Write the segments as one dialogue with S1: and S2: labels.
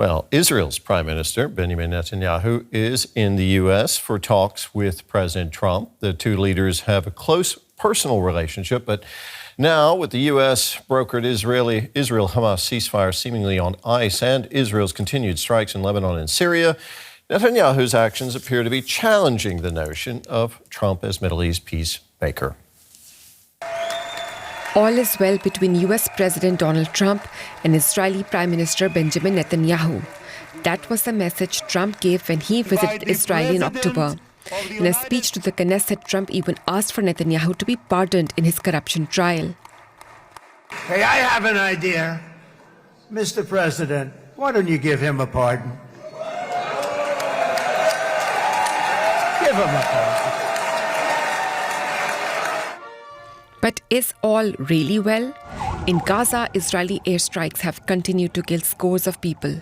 S1: Well, Israel's Prime Minister Benjamin Netanyahu is in the U.S. for talks with President Trump. The two leaders have a close personal relationship, but now with the US-brokered Israel-Hamas ceasefire seemingly on ice and Israel's continued strikes in Lebanon and Syria, Netanyahu's actions appear to be challenging the notion of Trump as Middle East peacemaker.
S2: All is well between US President Donald Trump and Israeli Prime Minister Benjamin Netanyahu. That was the message Trump gave when he visited Israel in October. In a speech to the Knesset, Trump even asked for Netanyahu to be pardoned in his corruption trial.
S3: Hey, I have an idea. Mr. President, why don't you give him a pardon? Give him a pardon.
S2: But is all really well? In Gaza, Israeli airstrikes have continued to kill scores of people.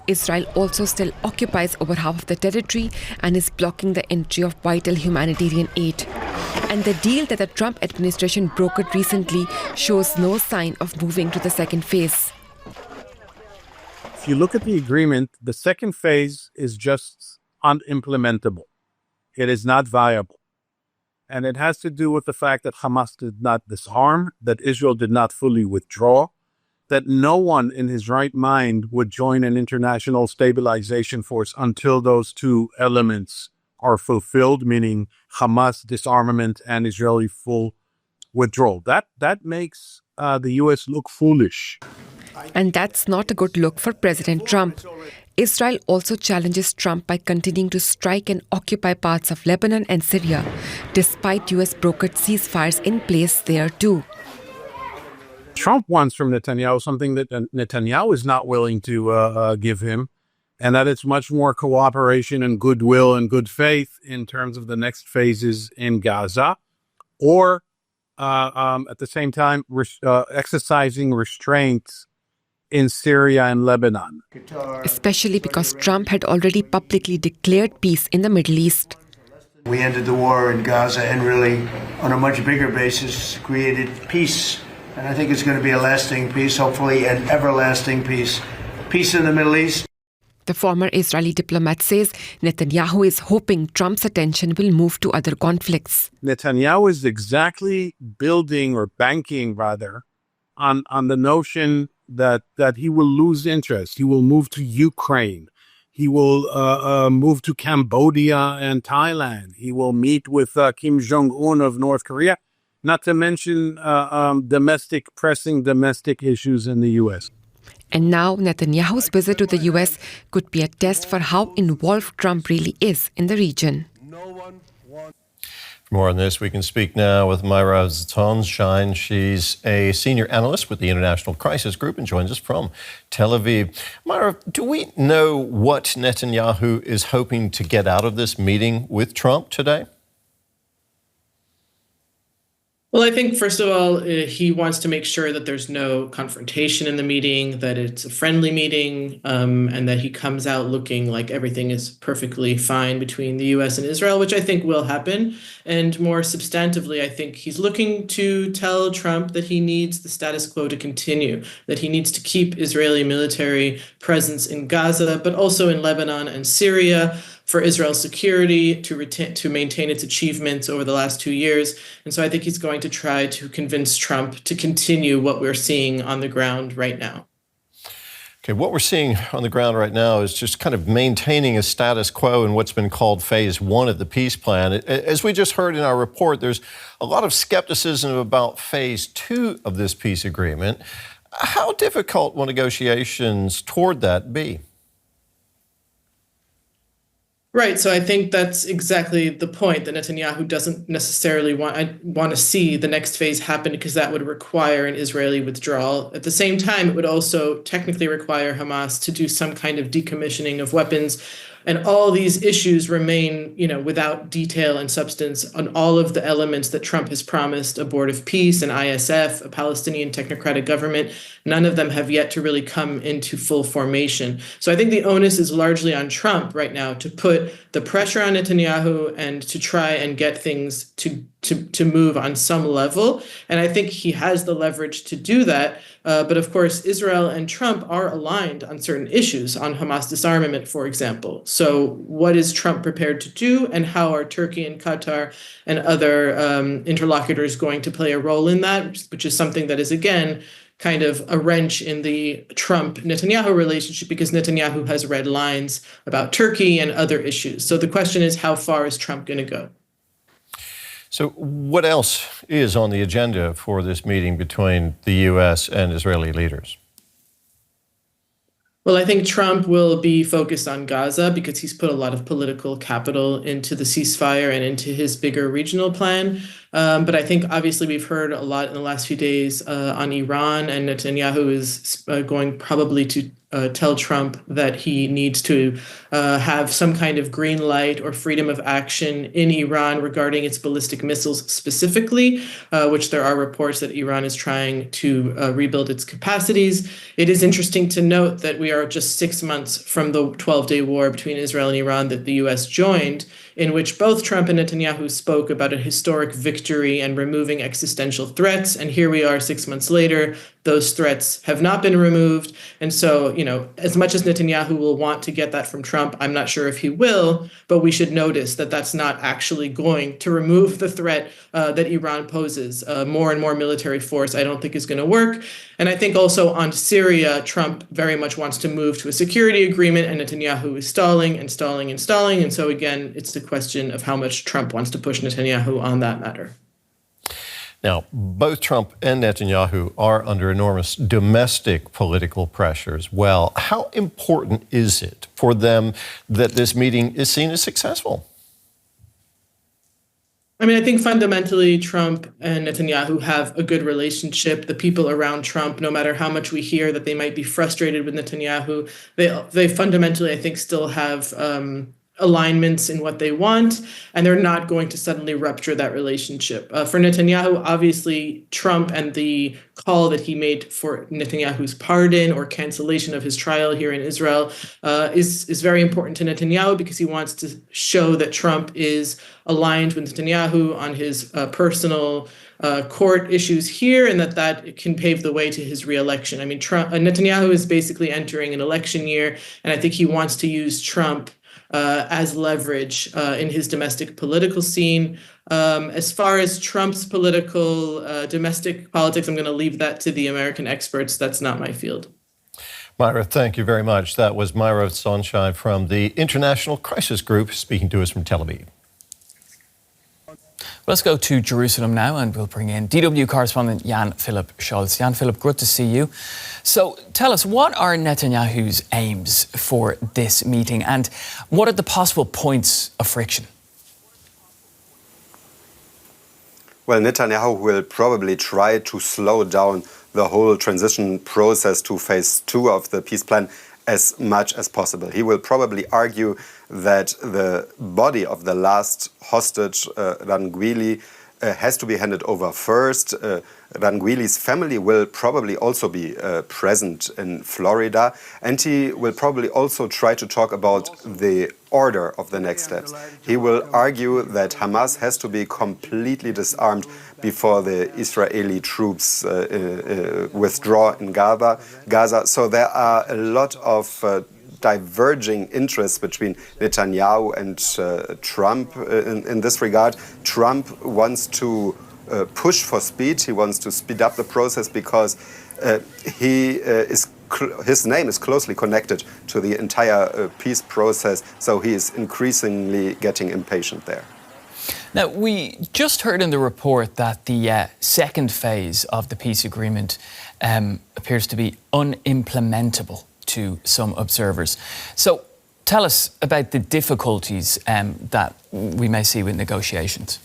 S2: Israel also still occupies over half of the territory and is blocking the entry of vital humanitarian aid. And the deal that the Trump administration brokered recently shows no sign of moving to the second phase.
S4: If you look at the agreement, the second phase is just unimplementable. It is not viable. And it has to do with the fact that Hamas did not disarm, that Israel did not fully withdraw, that no one in his right mind would join an international stabilization force until those two elements are fulfilled, meaning Hamas disarmament and Israeli full withdrawal. That makes the U.S. look foolish.
S2: And that's not a good look for President Trump. Israel also challenges Trump by continuing to strike and occupy parts of Lebanon and Syria, despite US-brokered ceasefires in place there too.
S4: Trump wants from Netanyahu something that Netanyahu is not willing to give him, and that it's much more cooperation and goodwill and good faith in terms of the next phases in Gaza, or at the same time exercising restraints in Syria and Lebanon.
S2: Especially because Trump had already publicly declared peace in the Middle East.
S3: We ended the war in Gaza and really, on a much bigger basis, created peace. And I think it's going to be a lasting peace, hopefully an everlasting peace. Peace in the Middle East.
S2: The former Israeli diplomat says Netanyahu is hoping Trump's attention will move to other conflicts.
S4: Netanyahu is exactly building or banking, rather, on the notion that he will lose interest. He will move to Ukraine. He will move to Cambodia and Thailand. He will meet with Kim Jong-un of North Korea, not to mention pressing domestic issues in the U.S.
S2: And now Netanyahu's visit to the U.S. could be a test for how involved Trump really is in the region.
S1: For more on this, we can speak now with Mairav Zonszein. She's a senior analyst with the International Crisis Group and joins us from Tel Aviv. Mairav, do we know what Netanyahu is hoping to get out of this meeting with Trump today?
S5: Well, I think, first of all, he wants to make sure that there's no confrontation in the meeting, that it's a friendly meeting, and that he comes out looking like everything is perfectly fine between the U.S. and Israel, which I think will happen. And more substantively, I think he's looking to tell Trump that he needs the status quo to continue, that he needs to keep Israeli military presence in Gaza, but also in Lebanon and Syria, for Israel's security, to maintain its achievements over the last 2 years. And so I think he's going to try to convince Trump to continue what we're seeing on the ground right now.
S1: Okay, what we're seeing on the ground right now is just kind of maintaining a status quo in what's been called phase one of the peace plan. As we just heard in our report, there's a lot of skepticism about phase two of this peace agreement. How difficult will negotiations toward that be?
S5: Right. So I think that's exactly the point, that Netanyahu doesn't necessarily want to see the next phase happen, because that would require an Israeli withdrawal. At the same time, it would also technically require Hamas to do some kind of decommissioning of weapons. And all these issues remain, without detail and substance on all of the elements that Trump has promised: a board of peace, an ISF, a Palestinian technocratic government. None of them have yet to really come into full formation. So I think the onus is largely on Trump right now to put the pressure on Netanyahu and to try and get things to to move on some level. And I think he has the leverage to do that. But of course, Israel and Trump are aligned on certain issues, on Hamas disarmament, for example. So what is Trump prepared to do, and how are Turkey and Qatar and other interlocutors going to play a role in that, which is something that is, again, kind of a wrench in the Trump-Netanyahu relationship, because Netanyahu has red lines about Turkey and other issues. So the question is, how far is Trump going to go?
S1: So what else is on the agenda for this meeting between the U.S. and Israeli leaders?
S5: Well, I think Trump will be focused on Gaza because he's put a lot of political capital into the ceasefire and into his bigger regional plan. But I think obviously we've heard a lot in the last few days on Iran, and Netanyahu is going probably to tell Trump that he needs to have some kind of green light or freedom of action in Iran regarding its ballistic missiles specifically, which there are reports that Iran is trying to rebuild its capacities. It is interesting to note that we are just 6 months from the 12-day war between Israel and Iran that the U.S. joined, in which both Trump and Netanyahu spoke about a historic victory and removing existential threats. And here we are 6 months later, those threats have not been removed. And so, as much as Netanyahu will want to get that from Trump, I'm not sure if he will, but we should notice that that's not actually going to remove the threat that Iran poses. More and more military force, I don't think, is going to work. And I think also on Syria, Trump very much wants to move to a security agreement, and Netanyahu is stalling and stalling and stalling. And so again, it's the question of how much Trump wants to push Netanyahu on that matter.
S1: Now, both Trump and Netanyahu are under enormous domestic political pressure as well. How important is it for them that this meeting is seen as successful?
S5: I mean, I think fundamentally Trump and Netanyahu have a good relationship. The people around Trump, no matter how much we hear that they might be frustrated with Netanyahu, they fundamentally, I think, still have alignments in what they want, and they're not going to suddenly rupture that relationship. For Netanyahu, obviously, Trump and the call that he made for Netanyahu's pardon or cancellation of his trial here in Israel is very important to Netanyahu, because he wants to show that Trump is aligned with Netanyahu on his personal court issues here, and that can pave the way to his reelection. I mean, Netanyahu is basically entering an election year, and I think he wants to use Trump as leverage in his domestic political scene. As far as Trump's domestic politics, I'm going to leave that to the American experts. That's not my field.
S1: Mairav, thank you very much. That was Mairav Zonszein from the International Crisis Group speaking to us from Tel Aviv.
S6: Let's go to Jerusalem now, and we'll bring in DW correspondent Jan-Philipp Scholz. Jan-Philipp, good to see you. So tell us, what are Netanyahu's aims for this meeting, and what are the possible points of friction?
S7: Well, Netanyahu will probably try to slow down the whole transition process to phase 2 of the peace plan as much as possible. He will probably argue that the body of the last hostage, Ranguili, has to be handed over first. Ranguili's family will probably also be present in Florida, and he will probably also try to talk about the order of the next steps. He will argue that Hamas has to be completely disarmed before the Israeli troops withdraw in Gaza. So there are a lot of diverging interests between Netanyahu and Trump in this regard. Trump wants to push for speed. He wants to speed up the process because his name is closely connected to the entire peace process, so he is increasingly getting impatient there.
S6: Now, we just heard in the report that the second phase of the peace agreement appears to be unimplementable to some observers. So tell us about the difficulties that we may see with negotiations.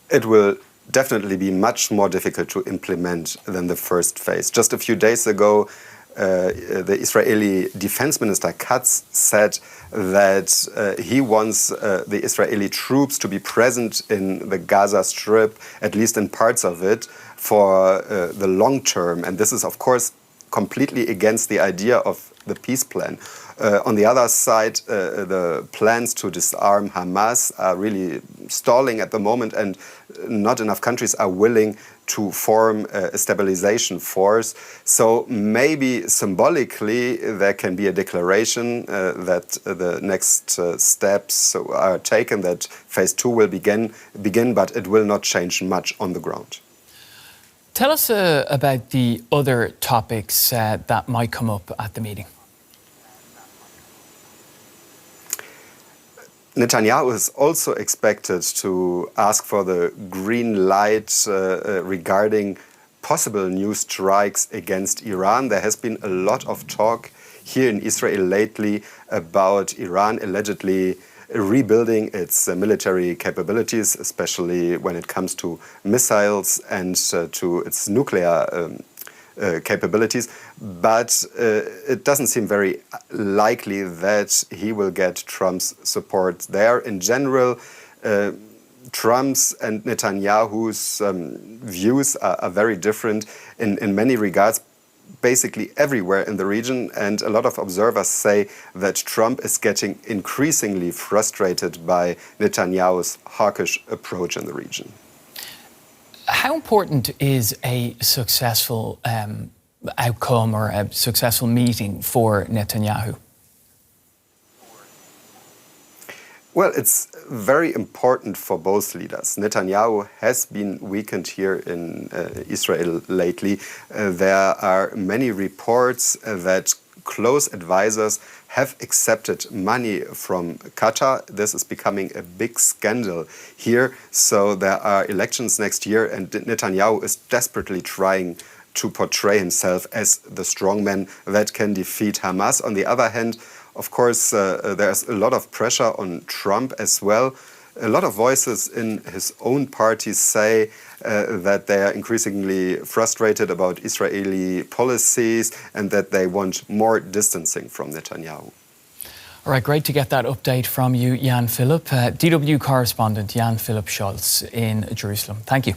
S7: It will definitely be much more difficult to implement than the first phase. Just a few days ago, the Israeli Defense Minister Katz said that he wants the Israeli troops to be present in the Gaza Strip, at least in parts of it, for the long term. And this is, of course, completely against the idea of the peace plan. On the other side, the plans to disarm Hamas are really stalling at the moment, and not enough countries are willing to form a stabilization force. So maybe symbolically there can be a declaration that the next steps are taken, that phase 2 will begin, but it will not change much on the ground.
S6: Tell us about the other topics that might come up at the meeting.
S7: Netanyahu is also expected to ask for the green light regarding possible new strikes against Iran. There has been a lot of talk here in Israel lately about Iran allegedly rebuilding its military capabilities, especially when it comes to missiles and to its nuclear capabilities, but it doesn't seem very likely that he will get Trump's support there. In general, Trump's and Netanyahu's views are very different in many regards, basically everywhere in the region, and a lot of observers say that Trump is getting increasingly frustrated by Netanyahu's hawkish approach in the region.
S6: How important is a successful outcome or a successful meeting for Netanyahu?
S7: Well, it's very important for both leaders. Netanyahu has been weakened here in Israel lately. There are many reports that close advisors have accepted money from Qatar. This is becoming a big scandal here. So there are elections next year, and Netanyahu is desperately trying to portray himself as the strongman that can defeat Hamas. On the other hand, of course, there's a lot of pressure on Trump as well. A lot of voices in his own party say that they are increasingly frustrated about Israeli policies and that they want more distancing from Netanyahu.
S6: All right, great to get that update from you, Jan-Philipp. DW correspondent Jan-Philipp Scholz in Jerusalem. Thank you.